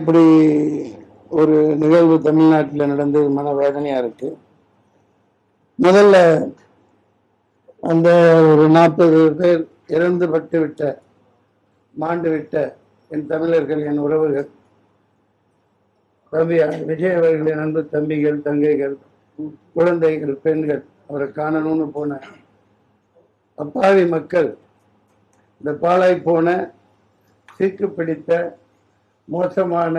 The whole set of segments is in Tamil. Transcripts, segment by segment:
இப்படி ஒரு நிகழ்வு தமிழ்நாட்டில் நடந்தது மனவேதனையா இருக்கு. முதல்ல அந்த ஒரு 40 பேர் இறந்து பட்டு விட்ட மாண்டு விட்ட என் தமிழர்கள், என் உறவுகள், தம்பி விஜய் அவர்களின் அன்பு தம்பிகள், தங்கைகள், குழந்தைகள், பெண்கள், அவரை காணணும்னு போன அப்பாவி மக்கள், இந்த பாழாய் போன சீக்கு பிடித்த மோசமான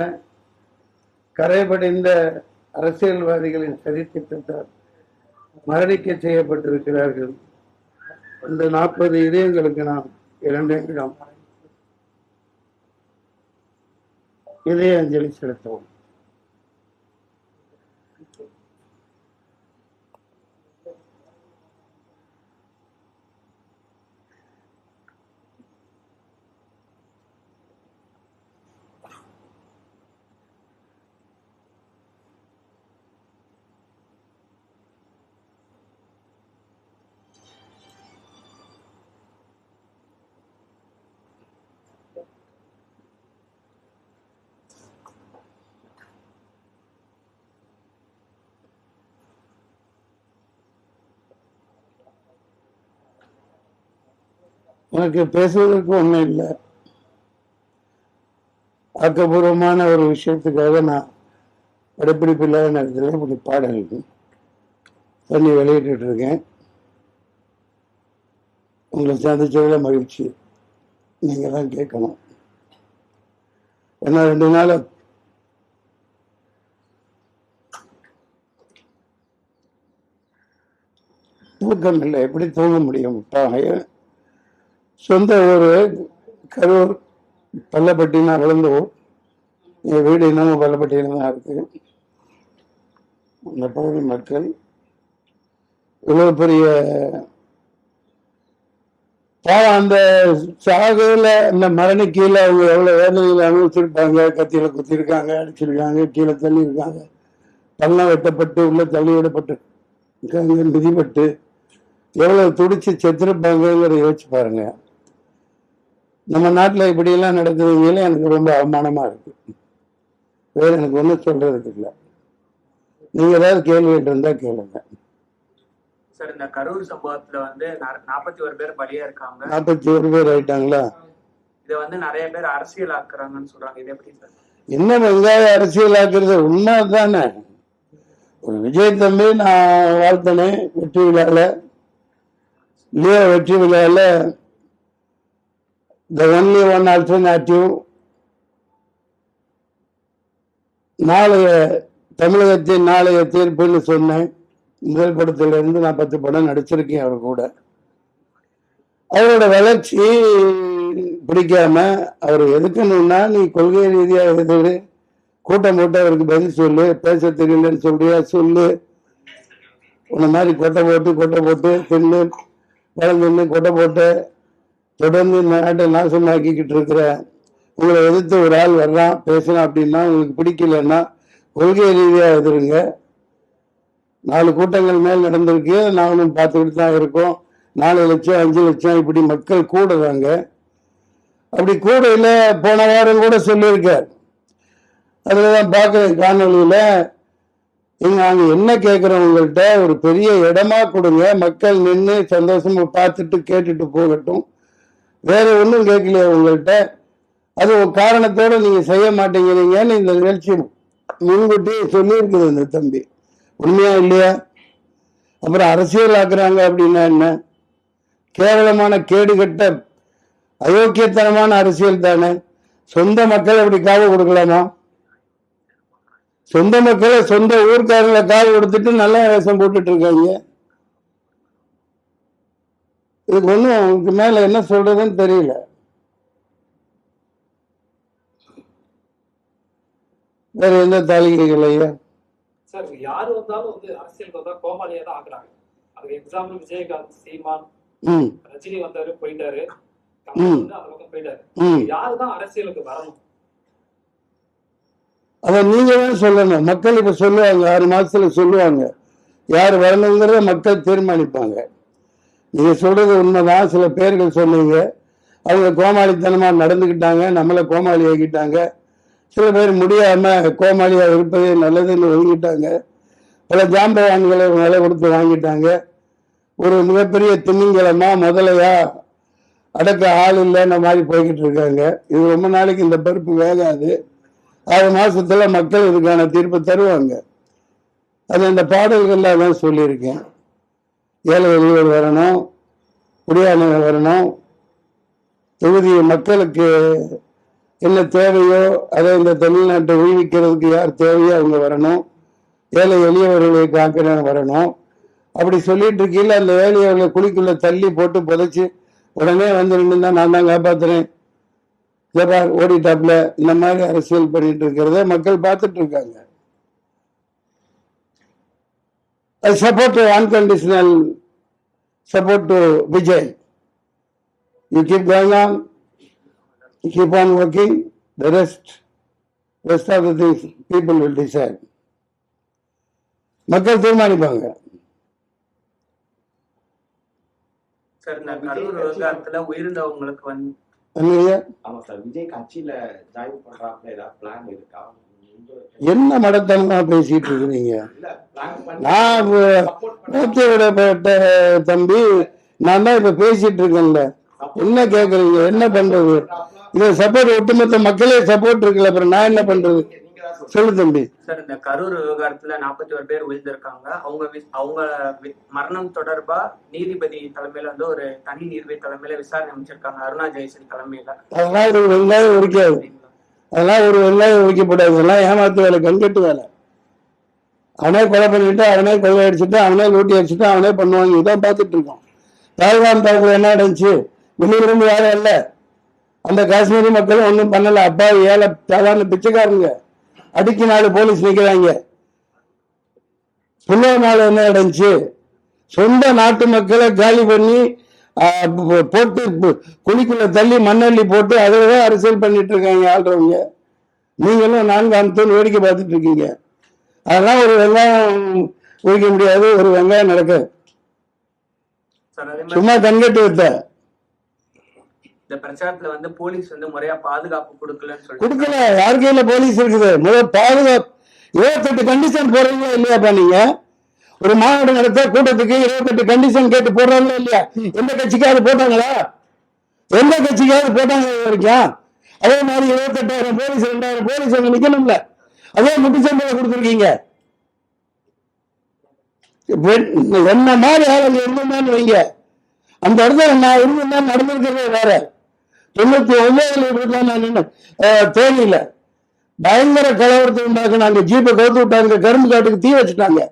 கரைபடிந்த அரசியல்வாதிகளின் சதித்திட்டத்தால் மரணிக்க செய்யப்பட்டிருக்கிறார்கள். இந்த 40 இதயங்களுக்கு நாம் 2 நிமிடம் இதய அஞ்சலி செலுத்துவோம். எனக்கு பேசுவதற்கு ஒன்றும் இல்லை. ஆக்கப்பூர்வமான ஒரு விஷயத்துக்காக நான் படப்பிடிப்பு இல்லாத நேரத்தில் இப்படி பாடல் பண்ணி வெளியிட்டு இருக்கேன். உங்களை சந்திச்சதுல மகிழ்ச்சி. நீங்க தான் கேட்கணும். ஏன்னா 2 நாள் தூக்கம் இல்லை. எப்படி தூங்க முடியும்? சொந்த ஊர் கரூர், பள்ளப்பட்டினா வளர்ந்த ஊர். என் வீடு இன்னமும் பள்ளப்பட்டியில தான் இருக்கு. அந்த பகுதி மக்கள் இவ்வளவு பெரிய அந்த சாகுல இந்த மரணிக்கீழே அவங்க எவ்வளவு வேதனையில் அனுபவிச்சிருப்பாங்க. கத்தியில குத்திருக்காங்க, அடிச்சிருக்காங்க, கீழே தள்ளி இருக்காங்க, பள்ளம் வெட்டப்பட்டு உள்ள தள்ளி விடப்பட்டு மிதிப்பட்டு எவ்வளவு துடிச்சு செத்துருப்பாங்கிறத யோசிச்சு பாருங்க. நம்ம நாட்டில் இப்படியெல்லாம் நடக்குதுங்களே எனக்கு ரொம்ப அவமானமா இருக்கு. வேற எனக்கு ஒன்றும் சொல்றதுக்கு இல்லை. நீங்க ஏதாவது கேள்வி இருந்தா கேளுங்க. சார், இந்த கரூர் சம்பவத்துல 41 பேர் பலியா இருக்காங்க. 41 பேர் ஆயிட்டாங்களா? இதை நிறைய பேர் அரசியல் ஆக்குறாங்கன்னு சொல்றாங்க. இது எப்படி சார்? என்ன வெங்காய அரசியல் ஆக்குறது? உண்மை தானே. ஒரு விஜய் தம்பி நான் வாழ்த்தனேன் வெற்றி விழால, இல்லையா? வெற்றி விழால the only one alternative, நாளைய தமிழகத்தின் நாளைய தீர்ப்புன்னு சொன்னேன். முதல் படத்திலிருந்து நான் 10 படம் நடிச்சிருக்கேன் அவர் கூட. அவரோட வளர்ச்சி பிடிக்காம அவர் எதுக்கணும்னா, நீ கொள்கை ரீதியாக எதிர்த்து கூட்டம் போட்டு அவருக்கு பதில் சொல்லு, பேச தெரியலன்னு சொல்றியா சொல்லு. உன்ன மாதிரி கொட்டை போட்டு தின்னு வளர்ந்து கொட்டை போட்டு தொடர்ந்து இந்த நாட்டை நாசமாக்கிக்கிட்டு இருக்கிற உங்களை எதிர்த்து ஒரு ஆள் வர்றான் பேசலாம் அப்படின்னா, உங்களுக்கு பிடிக்கலன்னா கொள்கை ரீதியாக எதிருங்க. 4 கூட்டங்கள் மேல் நடந்திருக்கு. நானும் பார்த்துக்கிட்டு தான் இருக்கோம். 4 லட்சம் 5 லட்சம் இப்படி மக்கள் கூடுறாங்க. அப்படி கூடையில போன வாரம் கூட சொல்லியிருக்கார். அதுலதான் பார்க்குறேன் காணொலியில. நாங்க என்ன கேட்கிறோம், உங்கள்கிட்ட ஒரு பெரிய இடமா கொடுங்க, மக்கள் நின்று சந்தோஷமா பார்த்துட்டு கேட்டுட்டு போகட்டும். வேற ஒன்றும் கேட்கலையா உங்கள்கிட்ட? அது ஒரு காரணத்தோட நீங்க செய்ய மாட்டேங்கிறீங்கன்னு இந்த நிகழ்ச்சி முன்கூட்டி சொல்லியிருக்குது இந்த தம்பி. உண்மையா இல்லையா? அப்புறம் அரசியல் ஆக்குறாங்க அப்படின்னா என்ன? கேவலமான கேடுகட்ட அயோக்கியத்தனமான அரசியல் தானே. சொந்த மக்கள் அப்படி காவு கொடுக்கலாமா? சொந்த மக்களை சொந்த ஊர்க்காரங்களை காவு கொடுத்துட்டு நல்ல வேஷம் போட்டுட்டு இருக்காங்க. இதுக்கு ஒன்றும் இதுக்கு மேல என்ன சொல்றதுன்னு தெரியல. வேற எந்த தாலிகைகள் ஐயா? சார், யாரு வந்தாலும் அரசியலுக்கு வந்தா கோமாளியா தான் ஆக்குறாங்க. அதுக்கு எக்ஸாம்பிள் விஜயகாந்த், சீமான், ரஜினி வந்தாரு போயிட்டாரு, அந்த பக்கம் போயிட்டாரு. யாருதான் அரசியலுக்கு வரணும்? அத நீங்க தான் சொல்லணும். மக்கள் இப்ப சொல்லுவாங்க, 6 மாசத்துல சொல்லுவாங்க யார் வரணுங்கிறத மக்கள் தீர்மானிப்பாங்க. நீங்க சொல்றது உண்மைதான். சில பேர்கள் சொன்னீங்க, அவங்க கோமாளித்தனமா நடந்துக்கிட்டாங்க, நம்மளை கோமாளி ஆக்கிட்டாங்க, சில பேர் முடியாம கோமாளியா இருப்பதே நல்லதுன்னு ஒதுங்கிட்டாங்க. பல ஜாம்பவான்களை விலை கொடுத்து வாங்கிட்டாங்க. ஒரு மிகப்பெரிய திமிங்கலமா முதலையா அடக்க ஆள் இல்லைன்ற மாதிரி போய்கிட்டு இருக்காங்க. இது ரொம்ப நாளைக்கு இந்த பருப்பு வேகாது. 6 மாசத்துல மக்கள் இதுக்கான தீர்ப்பு தருவாங்க. அது இந்த பாடல்கள்ல தான் சொல்லியிருக்கேன். ஏழை எளியோர் வரணும், குடியானவர் வரணும், தொகுதி மக்களுக்கு என்ன தேவையோ அதை இந்த தமிழ்நாட்டை உய்விக்கிறதுக்கு யார் தேவையோ அவங்க வரணும், ஏழை எளியவர்களை காக்கிறவங்க வரணும். அப்படி சொல்லிட்டு இருக்கையில் அந்த ஏழையவர்களை குழிக்குள்ள தள்ளி போட்டு புதைச்சி உடனே வந்து நின்று நான் தான் காப்பாத்துறேன் ஜபார் ஓடிட்டாப்ல இந்த மாதிரி அரசியல் பண்ணிட்டு இருக்கிறத மக்கள் பார்த்துட்டு இருக்காங்க. I support unconditional support to Vijay. You keep going on, you keep on working, the rest of the things people will decide. மக்கள் தீர்மானிப்பாங்க. சார், இந்த கரூர் விவகாரத்துல உயிரிழந்தவங்களுக்கு வந்து ஆமா சார், விஜய் கட்சியில ஜாயின் பண்றாப்ல ஏதாவது பிளான் இருக்கா? என்ன மடத்தனமா பேசிட்டு இருக்கிறீங்க? நான் விடப்பட்ட தம்பி, நான் தான் இப்ப பேசிட்டு இருக்கேன்ல, என்ன கேக்குறீங்க? என்ன பண்றது? இத சப்போர்ட் ஒட்டுமொத்த மக்களே சப்போர்ட் இருக்குல்ல, அப்புறம் நான் என்ன பண்றது? சொல்லு தம்பி. சார், இந்த கரூர் விவகாரத்துல 41 பேர் உயிர்ந்திருக்காங்க. அவங்க மரணம் தொடர்பா நீதிபதி தலைமையில வந்து ஒரு தனி நீதிபதி தலைமையில விசாரணை அமைச்சிருக்காங்க, அருணா ஜெயசன் தலைமையில. அதெல்லாம் ஒரு வெங்காயம் உரிக்காது, அதெல்லாம் ஒரு வெங்காயம் உரிக்கப்படாது. இதெல்லாம் ஏமாத்து வேலை, கண்கட்டு வேலை. அவனே கொலை பண்ணிட்டு, அவனே கொலை அடிச்சுட்டு, அவனே லூட்டி அடிச்சுட்டு, அவனே பண்ணுவாங்க. இதான் பார்த்துட்டு இருக்கோம். தாய்வான் தாக்குதல் என்ன நடந்துச்சு? வெளியிலிருந்து யாரும் இல்ல, அந்த காஷ்மீரி மக்கள் ஒன்றும் பண்ணல. அப்பா ஏழை சாதாரண பிச்சைக்காரங்க, அடிக்கு 4 போலீஸ் நிற்கிறாங்க. புல்வாமால என்ன நடந்துச்சு? சொந்த நாட்டு மக்களை காலி பண்ணி போட்டு குழிக்குள்ள தள்ளி மண்ணள்ளி போட்டு அதில்தான் அரசியல் பண்ணிட்டு இருக்காங்க ஆள்றவங்க. நீங்களும் 4 அம்சம் வேடிக்கை பார்த்துட்டு இருக்கீங்க. அதெல்லாம் ஒரு வெங்காயம் உரிக்க முடியாது, ஒரு வெங்காயம் நடக்க சும்மா கண்கட்டு வைத்த. இந்த பிரச்சாரத்துல வந்து போலீஸ் வந்து முறையா பாதுகாப்பு கொடுக்கல. யார் கையில போலீஸ் இருக்குது? முதல் பாதுகாப்பு 28 கண்டிஷன் போடுறீங்களா இல்லையாப்பா? நீங்க ஒரு மாநாடு நடத்த கூட்டத்துக்கு 28 கண்டிஷன் கேட்டு போடுறாங்களா இல்லையா? எந்த கட்சிக்காவது போட்டாங்களா? எந்த கட்சிக்காவது போட்டாங்க வரைக்கும்? அதே மாதிரி 28,000 போலீஸ் 2,000 போலீஸ் அங்க நிக்கணும்ல, அதே முட்டுச்சம்பளம் கொடுத்துருக்கீங்க. என்ன மாதிரி ஆளுங்க இருந்தான்னு வைங்க, அந்த இடத்துல நான் இருந்தா நடந்திருக்கிறதே வேற. 99 தேனியில பயங்கர கலவரத்தை உண்டாக்குனாங்க. அங்க ஜீப்பை கவுத்து விட்டாங்க, கரும்பு காட்டுக்கு தீ வச்சுட்டாங்க.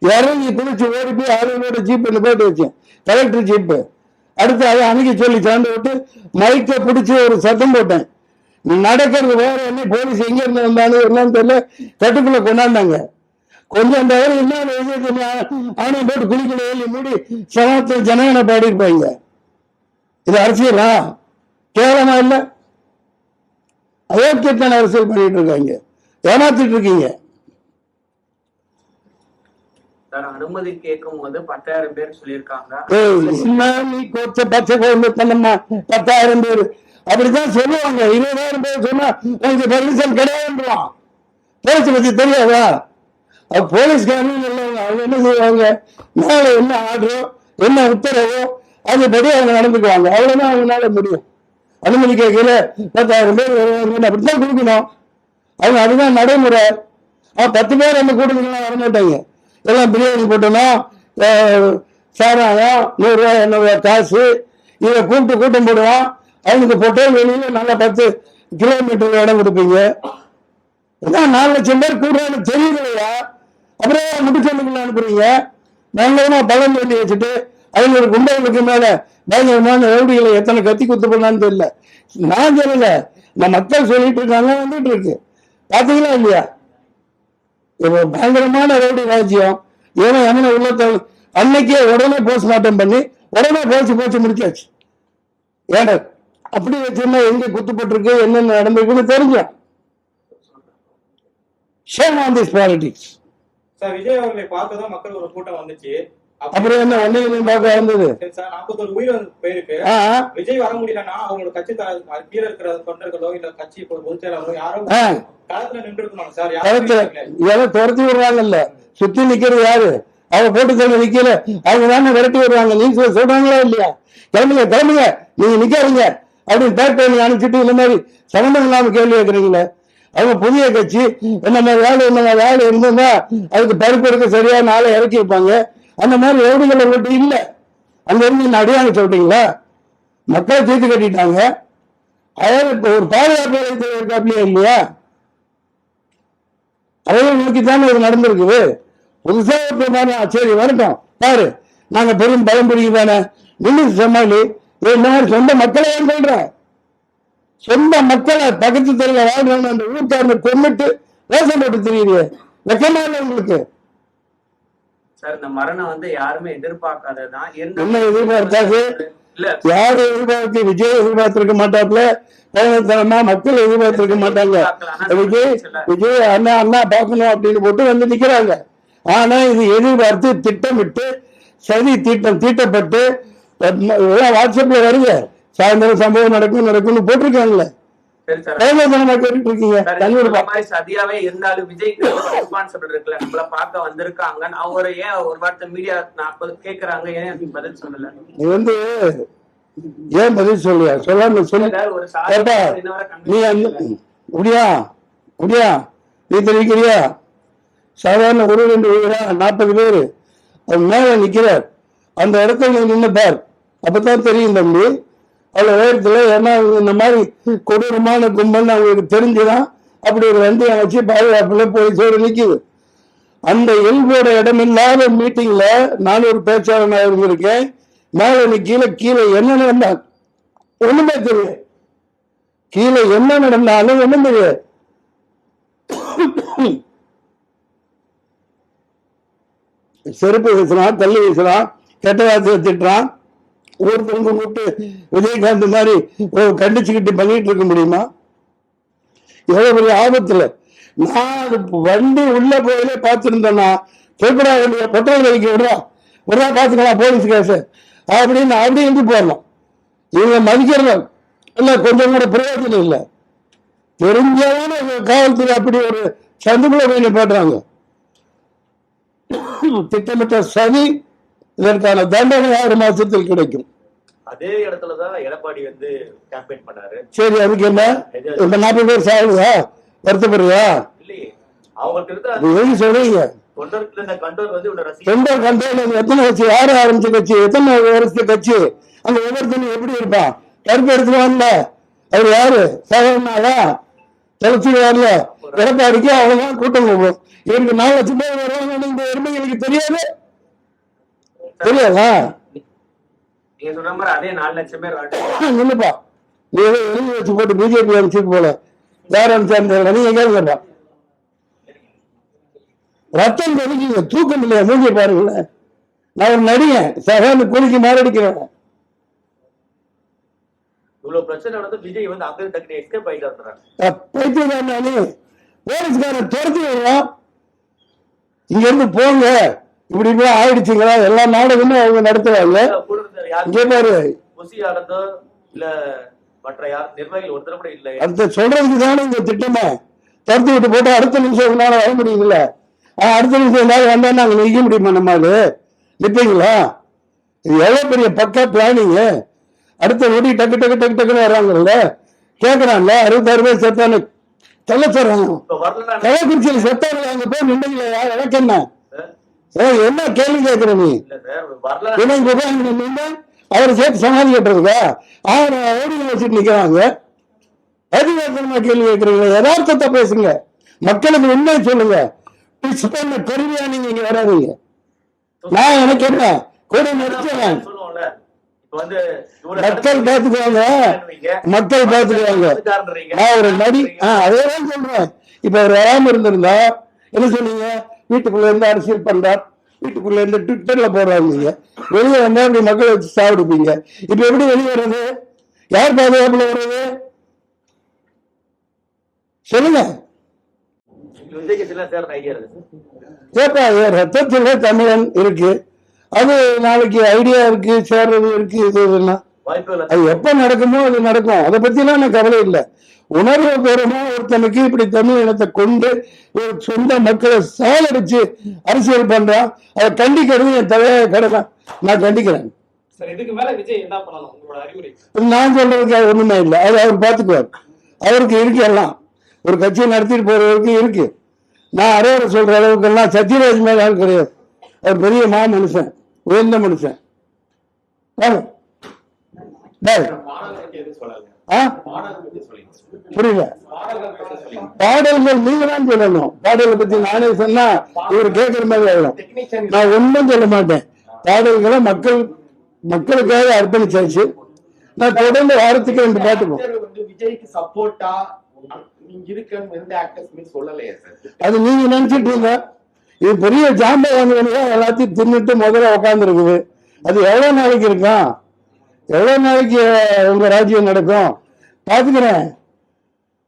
இறங்கி குளிச்சு ஓடி போய் ஆளுங்களோட ஜீப் போட்டு வச்சேன், கலெக்டர் ஜீப்பு. அடுத்து அதை அணுகி சொல்லி சார்ந்து விட்டு மைக்கை பிடிச்சி ஒரு சத்தம் போட்டேன். நடக்கிறது வேற என்ன, போலீஸ் எங்க இருந்து வந்தாலும் என்னன்னு தெரியல, கட்டுக்குள்ள கொண்டாந்தாங்க. கொஞ்சம் தவிர என்ன ஆணை போட்டு குளிக்கல ஏழி மூடி சமத்தை ஜனகனை பாடிருப்பாங்க. இது அரசியலா? கேவலமா இல்ல? அயோக்கியத்தான அரசியல் பண்ணிட்டு இருக்காங்க, ஏமாத்திட்டு இருக்கீங்க. அனுமதி கேட்கும் போது 10,000 பேர் சொல்லியிருக்காங்க. நீ கோச்ச பச்சை குழந்தை பண்ணம்மா 10,000 பேர் அப்படித்தான் சொல்லுவாங்க. 20,000 பேர் சொன்னா உங்களுக்கு பர்மிஷன் கிடையாதுன்றான். போலீஸ் பத்தி தெரியாதா? போலீஸ்காரங்க இல்லைங்க, அவங்க என்ன செய்வாங்க? மேல என்ன ஆர்டரோ என்ன உத்தரவோ அதுபடி அவங்க நடந்துக்குவாங்க. அவ்வளவுதான் அவங்களால முடியும். அனுமதி கேட்கல 10,000 பேர் அப்படித்தான் கொடுக்கணும். அவங்க அதுதான் நடைமுறை. 10 பேர் அந்த கூட்டத்துக்குலாம் வரமாட்டாங்க. எல்லாம் பிரியாணி போட்டோம்னா சாராயம் 100 ரூபாய் 100 ரூபாய் காசு இதை கூட்டம் போடுவான். அவனுக்கு பொட்டல் வெளியில நல்லா 10 கிலோமீட்டர் இடம் கொடுப்பீங்க. 4 லட்சம் பேர் கூடுறான்னு தெரியலையா? அப்புறம் முடிச்சவனுக்குள்ள அனுப்புறீங்க. பயங்கரமா பலன் வேண்டி வச்சுட்டு அவங்க ஒரு குண்டர்களுக்கு மேல பயங்கரமான ரவுடிகளை எத்தனை கத்தி குத்து பண்ணான்னு தெரியல. நான் தெரியல, நான் மக்கள் சொல்லிட்டு இருக்காங்க, வந்துட்டு இருக்கு. பாத்தீங்களா இல்லையா? இப்போ பயங்கரமான ரவுடி ராஜ்யம். ஏன்னா எமனை உள்ளத்தை அன்னைக்கே உடனே போஸ்ட்மார்ட்டம் பண்ணி உடனே போச்சு முடிச்சாச்சு. ஏன்னா அப்படி வச்சிருந்தா எங்க குத்துப்பட்டிருக்கு என்னென்ன நடந்திருக்குன்னு தெரிஞ்சோம். Shame on this politics. Sir, Vijay அவர்களை பார்க்கதான் மக்கள் ஒரு கூட்டம் வந்துச்சு. அப்புறம் என்ன ஒன்னையும் பார்க்க வந்தது? சரி சார், 41 உயிர் போயிருக்கு. ஆ, விஜய் வர முடியலன்னா அவங்களோட கட்சி கீழே இருக்கிற தொண்டர்களோ இல்ல கட்சி பொதுச் செயலாளரோ யாரோ ஆ, களத்துல நின்று இருக்கணும் சார். கருத்து யாரும் இதெல்லாம் துரத்தி விடுறாங்கல்ல, சுத்தி நிக்கிறது யாரு? அவங்க கூட்டத்தில் நிக்கல, அவங்க தானே விரட்டி விடுறாங்க. நீங்க சொல்றாங்களா இல்லையா? கிளம்புங்க கிளம்புங்க, நீங்க நிக்காதீங்க அப்படின்னு பேர் பண்ணி அனுப்பிச்சுட்டு இந்த மாதிரி சம்பந்தம் இல்லாம கேள்வி கேட்கறீங்களே. அவங்க புதிய கட்சி என்ன வேலை இருந்ததுன்னா அதுக்கு பருப்பு எடுக்க சரியா நாளை இறக்கி வைப்பாங்க. அந்த மாதிரி எவ்வளவுகள் உங்கள்கிட்ட இல்ல. அங்க இருந்து அடியாங்க சொல்றீங்களா? மக்களை தீர்த்து கட்டிட்டாங்க. அதாவது இப்ப ஒரு பாதுகாப்பு இருக்காப்லையா இல்லையா? அதையே நோக்கித்தானே இது நடந்திருக்குது. புதுசா சரி வரட்டும் பாரு, நாங்க பெரும் பலம் பிடிக்குதானே நின்று சமாளி. இந்த மாதிரி சொந்த மக்களை சொல்றேன், சொந்த மக்களை பக்கத்து தெருல வாழ்றாங்க அந்த ஊர்க்காரனை கொண்டுட்டு வேஷம் போட்டு தெரியுது. வெக்கமா இல்லை உங்களுக்கு? சார் இந்த மரணம் வந்து யாருமே எதிர்பார்க்காததான். என்ன எதிர்பார்த்தாது? இல்ல யாரும் எதிர்பார்த்து விஜய் எதிர்பார்த்திருக்க மாட்டாப்புல, பயணத்தனமா மக்கள் எதிர்பார்த்திருக்க மாட்டாங்க. விஜய் அண்ணா அண்ணா பார்க்கணும் அப்படின்னு போட்டு வந்து நிக்கிறாங்க. ஆனா இது எதிர்பார்த்து திட்டமிட்டு சதி தீட்டப்பட்டு வாட்ஸ்அப்ல வருங்க, சாயந்தரம் சம்பவம் நடக்கும்னு போட்டிருக்காங்களே. சதியாவே இருந்தாலும் விஜய்க்கு ரெஸ்பான்சிபிள் இருக்குல்ல, நம்மள பார்க்க வந்திருக்காங்க, அவரை ஏன் ஒரு வார்த்தை மீடியா 40 கேக்குறாங்க, ஏன் பதில் சொல்லல? நீ வந்து ஏன் பதில் சொல்லியா? சொல்லாம சொல்லு. நீ முடியா முடியா நீ தெரிவிக்கிறியா? சாதாரண ஒரு 2 வீரா 40 பேரு அவர் மேல நிக்கிறார். அந்த இடத்துல நீ நின்று பார், அப்பதான் தெரியும் தம்பி அவ்வளவு உயரத்துல. ஏன்னா இந்த மாதிரி கொடூரமான கும்பல் அவங்களுக்கு தெரிஞ்சுதான் அப்படி ஒரு வண்டியை வச்சு பாதுகாப்புல போலீஸோடு நிக்குது. அந்த எல்போட இடமில்லாத மீட்டிங்ல நான் ஒரு பேச்சாளனாக இருந்திருக்கேன். மேல கீழே என்ன நடந்தா ஒண்ணுமே தெரியும், கீழே என்ன நடந்தாலும் ஒண்ணும் தெரியாது. செருப்பு வீசுறான், தள்ளி வீசுறான், கெட்ட வார்த்தையை திட்டுறான். ஒருத்தவங்க கூப்பிட்டு விஜயகாந்த் மாதிரி கண்டிச்சுக்கிட்டு பண்ணிட்டு இருக்க முடியுமா? எவ்வளவு பெரிய ஆபத்துல. நான் வண்டி உள்ள போயிலே பார்த்துருந்தேன்னா கேட்கடா பெட்ரோல் வைக்க விடுறா பார்த்துக்கலாம் போலீஸ் கேஸ் அப்படின்னு அப்படி இருந்து போடலாம். இவங்க மதிக்கிறத இல்ல, கொஞ்சம் கூட பிரயோஜனம் இல்லை. தெரிஞ்சவன காவல்துறை அப்படி ஒரு சந்துக்குள்ள போய் போடுறாங்க. திட்டமிட்ட சதி. இதற்கான தண்டனை 6 மாசத்தில் கிடைக்கும். அதே இடத்துலதான் எடப்பாடி வந்து கேம்பெயின் பண்ணாரு. சரி, அதுக்கு என்ன? இந்த 40 பேர் சாகுதா? வருத்தப்படுறியா? இல்லையே, அவங்களுக்கு சொல்றீங்க தொண்டர் கண்ட்ரோல் எத்தனை கட்சி, யாரு ஆரம்பிச்ச கட்சி, எத்தனை வருஷத்து கட்சி, அங்க ஒவ்வொருத்தனும் எப்படி இருப்பான்? கருப்பு எடுத்துவான்ல, அவர் யாரு? சாதாரணாவா? தலைச்சிடுவார்ல. எடப்பாடிக்கு அவ்வளவுதான் கூட்டம் போகும். இவருக்கு 4 லட்சம் பேர் வருவாங்க. இந்த எருமைகளுக்கு தெரியாது, தெரியாதா? நீங்க சொல்ற மாதிரி அதே 4 லட்சம் பேர் நின்னுப்பா. நீ ஏதோ எழுதி வச்சு போட்டு பிஜேபி அனுப்பிச்சுட்டு போல, யார் அனுப்பிச்சா நீங்க கேளுங்கப்பா. ரத்தம் தெரிஞ்சுங்க, தூக்கம் இல்லையா? மூஞ்சி பாருங்களேன். நான் ஒரு நடிகன், சகான்னு கூலிக்கு மாரடிக்கிறேன். இவ்வளவு பிரச்சனை வந்து விஜய் வந்து அங்க டக்குனு எஸ்கேப் ஆயிட்டாரு. பைத்தியக்காரனாலே போலீஸ்காரன் துரத்தி விடுறான். இங்க இருந்து போங்க, இப்படி இப்படி ஆயிடுச்சுங்களா? எல்லா நாடகமும் அவங்க நடத்துவாங்க. இங்க பாரு, அந்த சொல்றதுக்கு தானே இந்த திட்டமா. துரத்தி விட்டு போட்டு அடுத்த நிமிஷம் உங்களால வர முடியுதுல்ல. அடுத்த நிமிஷம் எல்லாரும் வந்தா நாங்க நிக்க முடியுமா? நம்மால நிப்பீங்களா? இது எவ்வளவு பெரிய பக்கா பிளானிங். அடுத்த நொடி டக்கு டக்கு டக்கு டக்குன்னு வர்றாங்கல்ல, கேட்கறான்ல. 66 பேர் செத்தானு சொல்ல சொல்றாங்க. கள்ளக்குறிச்சியில் செத்தாங்க, அங்க போய் நின்றுங்களா? எனக்கு என்ன என்ன கேள்வி கேட்கிற நீ? அவரை சேர்த்து சமாதி கட்டுறதுக்கா? ஓடி வச்சுட்டு நிக்கிறாங்க. அதிகாரமா கேள்வி கேட்கறீங்க. யதார்த்தத்தை பேசுங்க, மக்களுக்கு உண்மையை சொல்லுங்க. கருவியா நீங்க இங்க வராதீங்க. நான் எனக்கு என்ன கூட நடிச்சேன். மக்கள் பாத்துக்குவாங்க, மக்கள் பாத்துக்குவாங்க. நான் ஒரு நடி, அதேதான் சொல்றேன். இப்ப அவர் வராம இருந்திருந்தா என்ன சொன்னீங்க? வீட்டுக்குள்ள இருந்து அரசியல் பண்றார், வீட்டுக்குள்ள இருந்து ட்விட்டர்ல போடுறாங்க. வெளியே வந்தா அப்படி மக்களை வச்சு சாப்பிடுப்பீங்க. இப்ப எப்படி வெளியே வர்றது? யார் பாதுகாப்புல வர்றது? சொல்லுங்க. ரத்தத்துல தமிழன் இருக்கு. அது நாளைக்கு ஐடியா இருக்கு, சேர்றது இருக்கு, இது இதுன்னா அது எப்ப நடக்குமோ அது நடக்கும். அதை பத்திலாம் எனக்கு கவலை இல்லை. உணர்வு பூர்வமா ஒருத்தனுக்கு இப்படி தமிழ் இனத்தை கொண்டு ஒரு சொந்த மக்களை சாலடிச்சு அரசியல் பண்றான், அதை கண்டிக்கிறது என் தலைய கடமை. நான் கண்டிக்கிறேன். சார் இதுக்கு மேல விஜய் என்ன பண்ணணும் உங்களோட அறிவுரை? நான் சொல்றதுக்கு அது ஒண்ணுமே இல்லை. அது அவர் பார்த்துக்குவார். அவருக்கு இருக்கு எல்லாம். ஒரு கட்சியை நடத்திட்டு போறவருக்கு இருக்கு. நான் அரையறை சொல்ற அளவுக்கு எல்லாம் சத்யராஜ் மேல ஆள் கிடையாது. அவர் பெரிய மனுஷன், உயர்ந்த மனுஷன். புரியல. பாடல்கள் நீங்க தான் சொல்லணும். பாடலை பத்தி நானே சொன்னா இவர் கேட்கிற மாதிரி ஆகணும். நான் ஒன்றும் சொல்ல மாட்டேன். பாடல்களை மக்களுக்காக அர்ப்பணிச்சாச்சு. நான் தொடர்ந்து வாரத்துக்கு 2 பாட்டுக்கும் விஜய்க்கு சப்போர்ட்டா அது நீங்க நினைச்சிட்டு இருந்த இது பெரிய ஜாம்பவான்கள் எல்லாத்தையும் தின்னுட்டு முதல்ல உட்கார்ந்து இருக்குது. அது எவ்வளவு நாளைக்கு இருக்கும்? எவ்வளவு நாளைக்கு உங்க ராஜ்யம் நடக்கும்? பாத்துக்கிறேன்.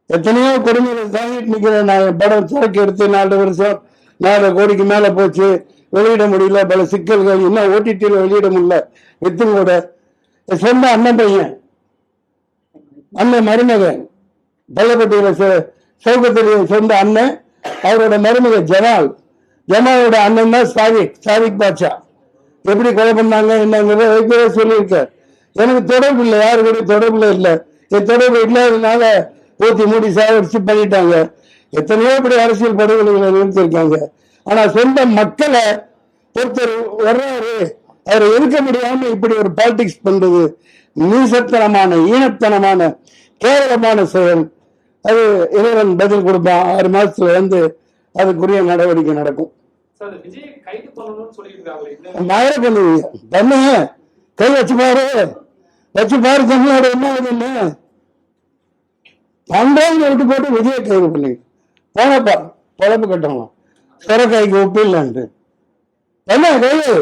எத்தனையோ கொடுமைகளை தாங்கிட்டு நிக்கிறேன். நான் படம் சரக்கு எடுத்து 4 வருஷம் 4 கோடிக்கு மேல போச்சு. வெளியிட முடியல. பல சிக்கல்கள். இன்னும் ஓடிடியில் வெளியிட முடியல. வித்தும் கூட சொந்த அண்ணன் பையன், அண்ணன் மருமகன், பள்ளப்பட்டியில சௌகத்திரிய சொந்த அண்ணன், அவரோட மருமகன் ஜமாலோட அண்ணன் தான் சாதிக் பாட்சா. எப்படி கொலை பண்ணாங்க என்னங்கிறத வைக்கவே சொல்லியிருக்கார். எனக்கு தொடர்பு இல்லை, யாரு கூட தொடர்புல இல்லை. என் தொடர்பு இல்லாததுனால ஊத்தி மூடி சாவடிச்சு பண்ணிட்டாங்க. எத்தனையோ இப்படி அரசியல் படுகொலைகளை நிறுத்திருக்காங்க. ஆனா சொந்த மக்களை ஒருத்தர் வர்றாரு, அவரை எதிர்க்க முடியாம இப்படி ஒரு பாலிடிக்ஸ் பண்றது நீசத்தனமான, ஈனத்தனமான, கேவலமான செயல். அது இறைவன் பதில் கொடுப்பான். 6 மாசத்துல அதுக்குரிய நடவடிக்கை நடக்கும். மழை பண்ணுவீங்க பண்ணுங்க. கை வச்சு பாரு தமிழ்நாடு என்ன ஆகுதுன்னு பண்றாங்க. விட்டு போட்டு விஜய் கைது பண்ணி போனப்பா பொழப்பு கட்டணும். சுரக்காய்க்கு ஒப்பு இல்லைன்ட்டு என்ன கைது